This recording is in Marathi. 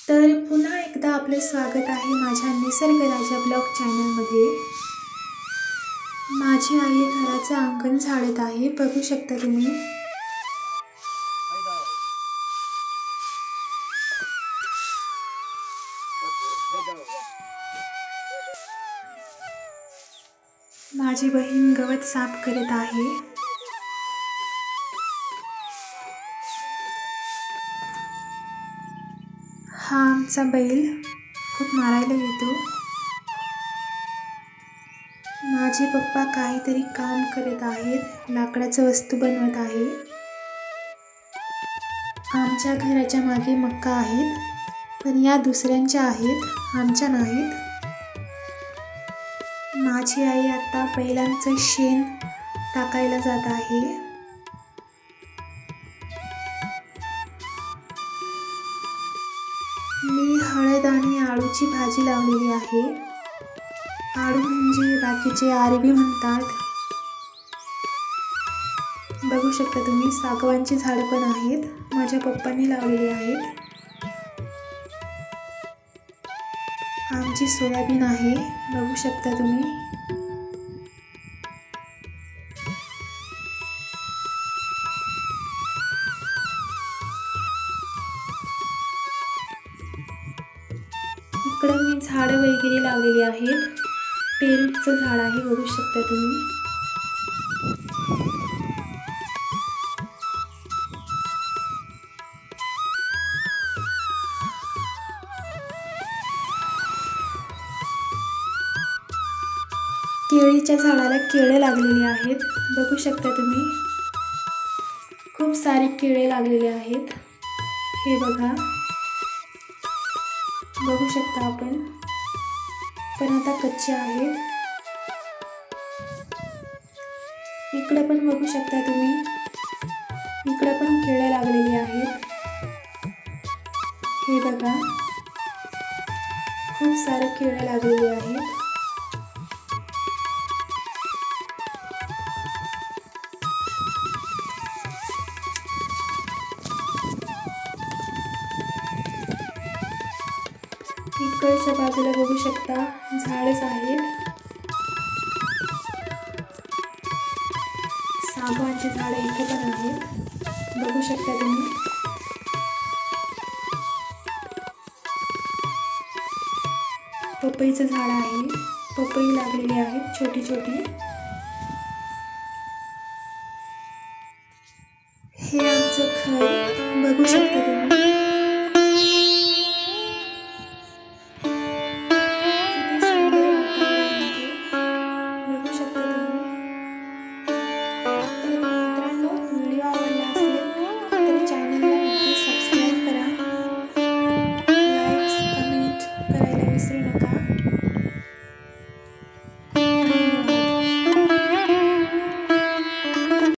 तर पुन्हा एकदा आपले स्वागत आहे माझ्या निसर्ग राजा ब्लॉग चॅनलमध्ये। माझी आई घराचं अंगण झाडत आहे, बघू शकता तुम्ही। माझी बहीण गवत साफ करत आहे। हा आमचा बैल खूप मारायला येतो। माझे पप्पा काहीतरी काम करत आहेत, लाकडाचं वस्तू बनवत आहे। आमच्या घराच्या मागे मक्का आहेत, पण या दुसऱ्यांच्या आहेत, आमच्या नाहीत। माझी आई आता बैलांचं शेण टाकायला जात आहे। मी हळद आणि आळूची भाजी लावलेली आहे। आळू म्हणजे बाकीचे आरवी म्हणतात। बघू शकता तुम्ही, सागवांची झाडं पण आहेत, माझ्या पप्पांनी लावलेली आहेत। आमची सोयाबीन आहे, बघू शकता तुम्ही। इकडे मी झाडं वगैरे लावलेली आहेत। पेरूचं झाड आहे, बघू शकता तुम्ही। केळीच्या झाडाला केळे लागलेली आहेत, बघू शकता तुम्ही। खूप सारे केळे लागलेले आहेत, हे बघा, बघू शकता आपण, पण आता कच्चे आहेत। इकडे पण बघू शकता तुम्ही, इकडे पण केळे लागलेली आहेत, हे बघा, खूप सारे केळे लागलेले आहेत। इकडच्या बाजूला बघू शकता झाडच आहेत, सागवानची झाडं इथे पण आहेत, बघू शकता तुम्ही। पपईचं झाड आहे, पपई लागलेली आहेत छोटी छोटी। हे आमचं घर, बघू शकता तुम्ही।